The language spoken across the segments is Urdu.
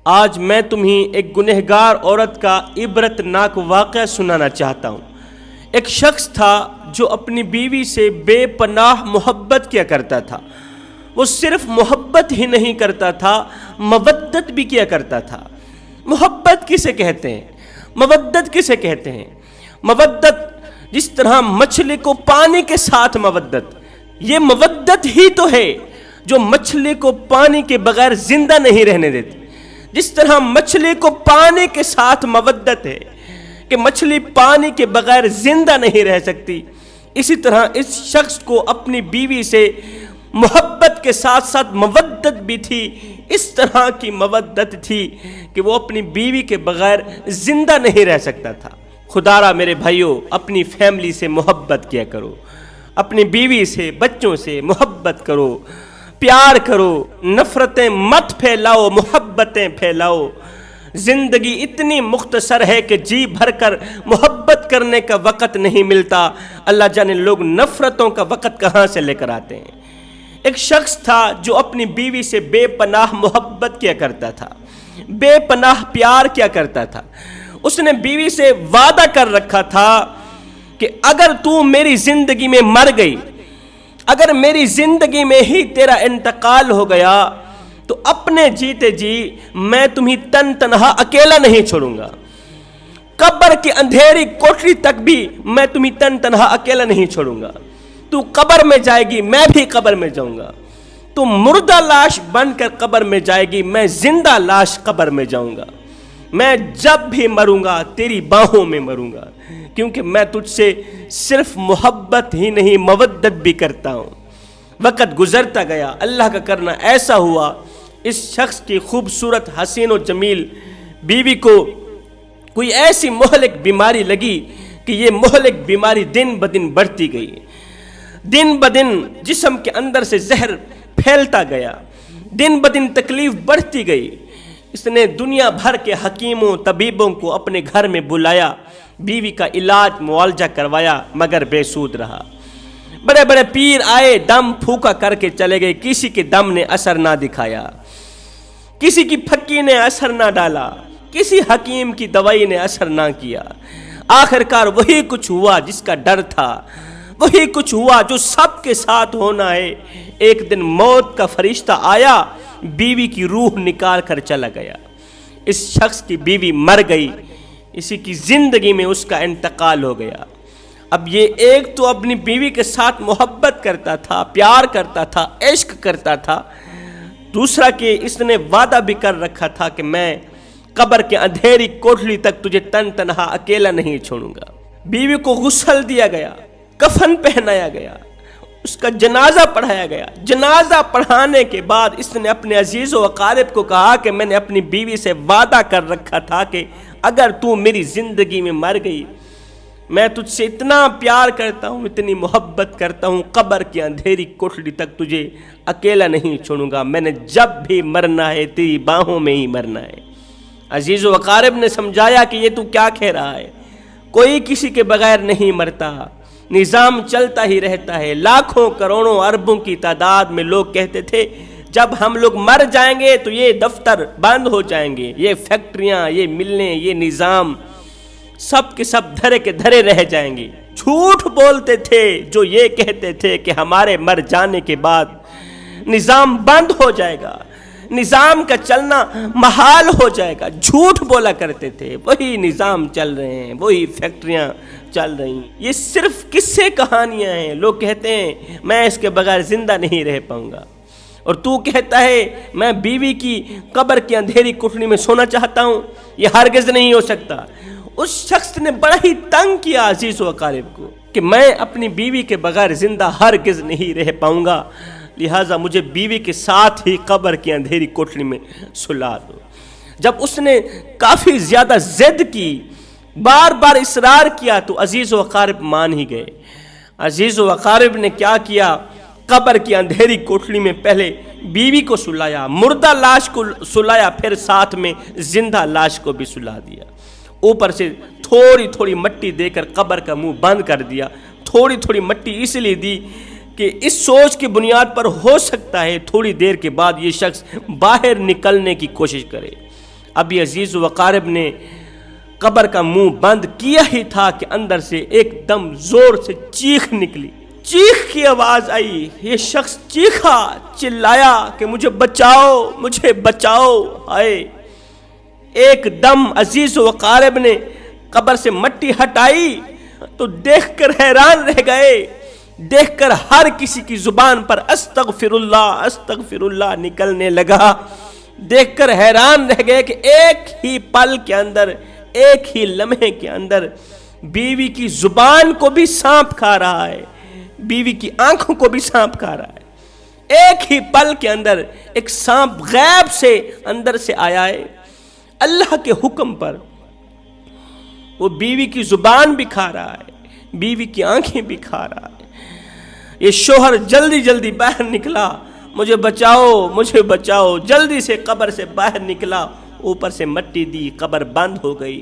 آج میں تمہیں ایک گنہگار عورت کا عبرتناک واقعہ سنانا چاہتا ہوں۔ ایک شخص تھا جو اپنی بیوی سے بے پناہ محبت کیا کرتا تھا۔ وہ صرف محبت ہی نہیں کرتا تھا، مودت بھی کیا کرتا تھا۔ محبت کسے کہتے ہیں؟ مودت کسے کہتے ہیں؟ مودت جس طرح مچھلی کو پانی کے ساتھ مودت، یہ مودت ہی تو ہے جو مچھلی کو پانی کے بغیر زندہ نہیں رہنے دیتی۔ جس طرح مچھلی کو پانی کے ساتھ مودت ہے کہ مچھلی پانی کے بغیر زندہ نہیں رہ سکتی، اسی طرح اس شخص کو اپنی بیوی سے محبت کے ساتھ ساتھ مودت بھی تھی۔ اس طرح کی مودت تھی کہ وہ اپنی بیوی کے بغیر زندہ نہیں رہ سکتا تھا۔ خدا را میرے بھائیوں، اپنی فیملی سے محبت کیا کرو، اپنی بیوی سے، بچوں سے محبت کرو، پیار کرو، نفرتیں مت پھیلاؤ، محبتیں پھیلاؤ۔ زندگی اتنی مختصر ہے کہ جی بھر کر محبت کرنے کا وقت نہیں ملتا، اللہ جانے لوگ نفرتوں کا وقت کہاں سے لے کر آتے ہیں۔ ایک شخص تھا جو اپنی بیوی سے بے پناہ محبت کیا کرتا تھا، بے پناہ پیار کیا کرتا تھا۔ اس نے بیوی سے وعدہ کر رکھا تھا کہ اگر تو میری زندگی میں مر گئی، اگر میری زندگی میں ہی تیرا انتقال ہو گیا تو اپنے جیتے جی میں تمہیں تن تنہا اکیلا نہیں چھوڑوں گا۔ قبر کی اندھیری کوٹری تک بھی میں تمہیں تن تنہا اکیلا نہیں چھوڑوں گا۔ تو قبر میں جائے گی، میں بھی قبر میں جاؤں گا۔ تو مردہ لاش بن کر قبر میں جائے گی، میں زندہ لاش قبر میں جاؤں گا۔ میں جب بھی مروں گا تیری باہوں میں مروں گا، کیونکہ میں تجھ سے صرف محبت ہی نہیں مودت بھی کرتا ہوں۔ وقت گزرتا گیا، اللہ کا کرنا ایسا ہوا، اس شخص کی خوبصورت حسین و جمیل بیوی کو کوئی ایسی مہلک بیماری لگی کہ یہ مہلک بیماری دن بدن بڑھتی گئی، دن بدن جسم کے اندر سے زہر پھیلتا گیا، دن بدن تکلیف بڑھتی گئی۔ اس نے دنیا بھر کے حکیموں طبیبوں کو اپنے گھر میں بلایا، بیوی کا علاج معالجہ کروایا، مگر بے سود رہا۔ بڑے بڑے پیر آئے، دم پھونکا کر کے چلے گئے، کسی کے دم نے اثر نہ دکھایا، کسی کی پھکی نے اثر نہ ڈالا، کسی حکیم کی دوائی نے اثر نہ کیا۔ آخرکار وہی کچھ ہوا جس کا ڈر تھا، وہی کچھ ہوا جو سب کے ساتھ ہونا ہے۔ ایک دن موت کا فرشتہ آیا، بیوی کی روح نکال کر چلا گیا۔ اس شخص کی بیوی مر گئی، اسی کی زندگی میں اس کا انتقال ہو گیا۔ اب یہ ایک تو اپنی بیوی کے ساتھ محبت کرتا تھا، پیار کرتا تھا، عشق کرتا تھا، دوسرا کہ اس نے وعدہ بھی کر رکھا تھا کہ میں قبر کے اندھیری کوٹلی تک تجھے تن تنہا اکیلا نہیں چھوڑوں گا۔ بیوی کو غسل دیا گیا، کفن پہنایا گیا، اس کا جنازہ پڑھایا گیا۔ جنازہ پڑھانے کے بعد اس نے اپنے عزیز و اقارب کو کہا کہ میں نے اپنی بیوی سے وعدہ کر رکھا تھا کہ اگر تو میری زندگی میں مر گئی، میں تجھ سے اتنا پیار کرتا ہوں، اتنی محبت کرتا ہوں، قبر کی اندھیری کوٹلی تک تجھے اکیلا نہیں چھوڑوں گا۔ میں نے جب بھی مرنا ہے تیری باہوں میں ہی مرنا ہے۔ عزیز و اقارب نے سمجھایا کہ یہ تو کیا کہہ رہا ہے، کوئی کسی کے بغیر نہیں مرتا، نظام چلتا ہی رہتا ہے۔ لاکھوں کروڑوں اربوں کی تعداد میں لوگ کہتے تھے جب ہم لوگ مر جائیں گے تو یہ دفتر بند ہو جائیں گے، یہ فیکٹریاں، یہ ملیں، یہ نظام سب کے سب دھرے کے دھرے رہ جائیں گے۔ جھوٹ بولتے تھے جو یہ کہتے تھے کہ ہمارے مر جانے کے بعد نظام بند ہو جائے گا، نظام کا چلنا محال ہو جائے گا۔ جھوٹ بولا کرتے تھے، وہی نظام چل رہے ہیں، وہی فیکٹریاں چل رہی ہیں۔ یہ صرف قصے کہانیاں ہیں۔ لوگ کہتے ہیں میں اس کے بغیر زندہ نہیں رہ پاؤں گا، اور تو کہتا ہے میں بیوی کی قبر کی اندھیری کوٹری میں سونا چاہتا ہوں، یہ ہرگز نہیں ہو سکتا۔ اس شخص نے بڑا ہی تنگ کیا عزیز و اقارب کو کہ میں اپنی بیوی کے بغیر زندہ ہرگز نہیں رہ پاؤں گا، لہٰذا مجھے بیوی کے ساتھ ہی قبر کی اندھیری کوٹری میں سلا دو۔ جب اس نے کافی زیادہ ضد کی، بار بار اصرار کیا، تو عزیز و اقارب مان ہی گئے۔ عزیز و اقارب نے کیا کیا، قبر کی اندھیری کوٹلی میں پہلے بیوی کو سلایا، مردہ لاش کو سلایا، پھر ساتھ میں زندہ لاش کو بھی سلا دیا۔ اوپر سے تھوڑی تھوڑی مٹی دے کر قبر کا منہ بند کر دیا۔ تھوڑی تھوڑی مٹی اس لیے دی کہ اس سوچ کی بنیاد پر ہو سکتا ہے تھوڑی دیر کے بعد یہ شخص باہر نکلنے کی کوشش کرے۔ ابھی عزیز و اقارب نے قبر کا منہ بند کیا ہی تھا کہ اندر سے ایک دم زور سے چیخ نکلی، چیخ کی آواز آئی۔ یہ شخص چیخا، چلایا کہ مجھے بچاؤ، مجھے بچاؤ۔ ہائے! ایک دم عزیز و اقارب نے قبر سے مٹی ہٹائی تو دیکھ کر حیران رہ گئے، دیکھ کر ہر کسی کی زبان پر استغفر اللہ نکلنے لگا۔ دیکھ کر حیران رہ گئے کہ ایک ہی پل کے اندر، ایک ہی لمحے کے اندر بیوی کی زبان کو بھی سانپ کھا رہا ہے، بیوی کی آنکھوں کو بھی سانپ کھا رہا ہے۔ ایک ہی پل کے اندر ایک سانپ غیب سے اندر سے آیا ہے، اللہ کے حکم پر وہ بیوی کی زبان بھی کھا رہا ہے، بیوی کی آنکھیں بھی کھا رہا ہے۔ یہ شوہر جلدی جلدی باہر نکلا، مجھے بچاؤ، مجھے بچاؤ، جلدی سے قبر سے باہر نکلا، اوپر سے مٹی دی، قبر بند ہو گئی۔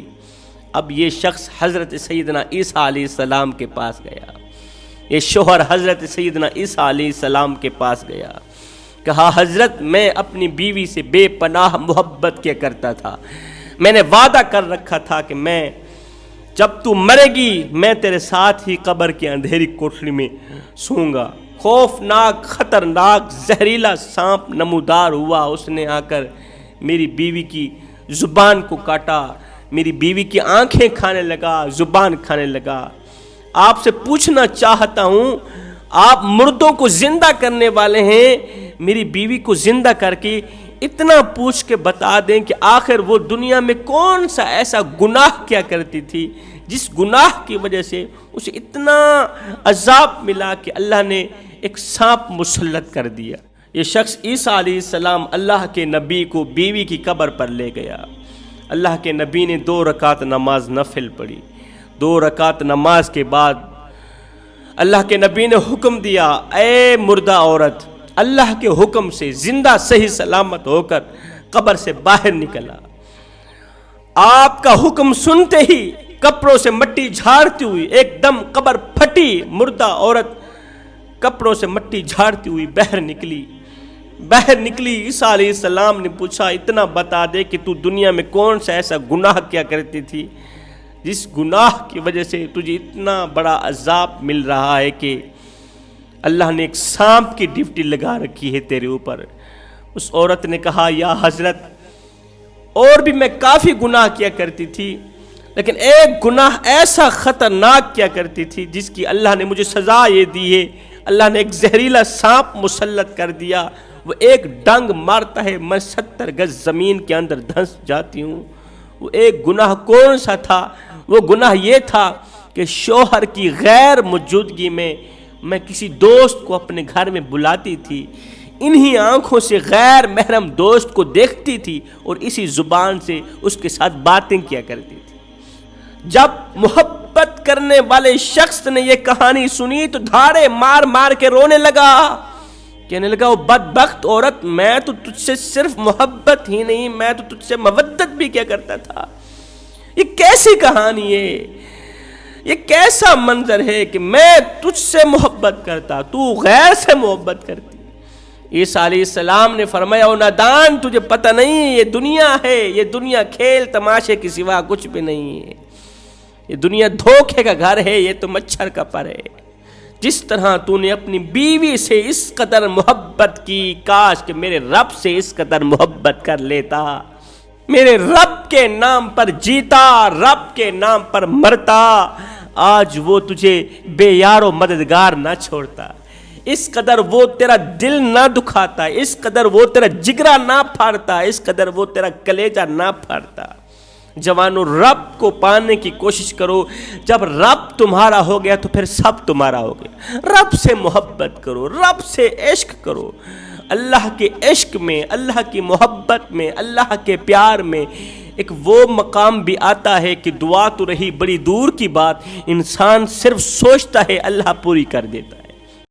اب یہ شخص حضرت سیدنا عیسیٰ علیہ السلام کے پاس گیا، یہ شوہر حضرت سیدنا عیسیٰ علیہ السلام کے پاس گیا، کہا حضرت میں اپنی بیوی سے بے پناہ محبت کیا کرتا تھا، میں نے وعدہ کر رکھا تھا کہ میں جب تو مرے گی میں تیرے ساتھ ہی قبر کی اندھیری کوٹھری میں سوں گا۔ خوفناک، خطرناک، زہریلا سانپ نمودار ہوا، اس نے آ کر میری بیوی کی زبان کو کاٹا، میری بیوی کی آنکھیں کھانے لگا، زبان کھانے لگا۔ آپ سے پوچھنا چاہتا ہوں، آپ مردوں کو زندہ کرنے والے ہیں، میری بیوی کو زندہ کر کے اتنا پوچھ کے بتا دیں کہ آخر وہ دنیا میں کون سا ایسا گناہ کیا کرتی تھی جس گناہ کی وجہ سے اسے اتنا عذاب ملا کہ اللہ نے ایک سانپ مسلط کر دیا۔ یہ شخص عیسیٰ علیہ السلام اللہ کے نبی کو بیوی کی قبر پر لے گیا۔ اللہ کے نبی نے 2 رکعت نماز نفل پڑھی۔ 2 رکعت نماز کے بعد اللہ کے نبی نے حکم دیا، اے مردہ عورت، اللہ کے حکم سے زندہ صحیح سلامت ہو کر قبر سے باہر نکلا۔ آپ کا حکم سنتے ہی کپڑوں سے مٹی جھاڑتی ہوئی ایک دم قبر پھٹی، مردہ عورت کپڑوں سے مٹی جھاڑتی ہوئی باہر نکلی۔ عیسیٰ علیہ السلام نے پوچھا، اتنا بتا دے کہ تو دنیا میں کون سا ایسا گناہ کیا کرتی تھی جس گناہ کی وجہ سے تجھے اتنا بڑا عذاب مل رہا ہے کہ اللہ نے ایک سانپ کی ڈیوٹی لگا رکھی ہے تیرے اوپر۔ اس عورت نے کہا، یا حضرت اور بھی میں کافی گناہ کیا کرتی تھی، لیکن ایک گناہ ایسا خطرناک کیا کرتی تھی جس کی اللہ نے مجھے سزا یہ دی ہے۔ اللہ نے ایک زہریلا سانپ مسلط کر دیا، وہ ایک ڈنگ مارتا ہے، میں 70 گز زمین کے اندر دھنس جاتی ہوں۔ وہ ایک گناہ کون سا تھا؟ وہ گناہ یہ تھا کہ شوہر کی غیر موجودگی میں میں کسی دوست کو اپنے گھر میں بلاتی تھی، انہی آنکھوں سے غیر محرم دوست کو دیکھتی تھی اور اسی زبان سے اس کے ساتھ باتیں کیا کرتی تھی۔ جب محبت کرنے والے شخص نے یہ کہانی سنی تو دھاڑے مار مار کے رونے لگا، کہنے لگا، وہ بدبخت عورت، میں تو تجھ سے صرف محبت ہی نہیں، میں تو تجھ سے مودت بھی کیا کرتا تھا۔ یہ کیسی کہانی ہے؟ یہ کیسا منظر ہے کہ میں تجھ سے محبت کرتا، تو غیر سے محبت کرتی۔ عیسیٰ علیہ السلام نے فرمایا، او نادان، تجھے پتہ نہیں یہ دنیا ہے، یہ دنیا کھیل تماشے کے سوا کچھ بھی نہیں ہے، یہ دنیا دھوکے کا گھر ہے، یہ تو مچھر کا پر ہے۔ جس طرح تو نے اپنی بیوی سے اس قدر محبت کی، کاش کہ میرے رب سے اس قدر محبت کر لیتا، میرے رب کے نام پر جیتا، رب کے نام پر مرتا، آج وہ تجھے بے یار و مددگار نہ چھوڑتا، اس قدر وہ تیرا دل نہ دکھاتا، اس قدر وہ تیرا جگرا نہ پھاڑتا، اس قدر وہ تیرا کلیجہ نہ پھاڑتا۔ جوانو، رب کو پانے کی کوشش کرو، جب رب تمہارا ہو گیا تو پھر سب تمہارا ہو گیا۔ رب سے محبت کرو، رب سے عشق کرو۔ اللہ کے عشق میں، اللہ کی محبت میں، اللہ کے پیار میں ایک وہ مقام بھی آتا ہے کہ دعا تو رہی بڑی دور کی بات، انسان صرف سوچتا ہے اللہ پوری کر دیتا ہے۔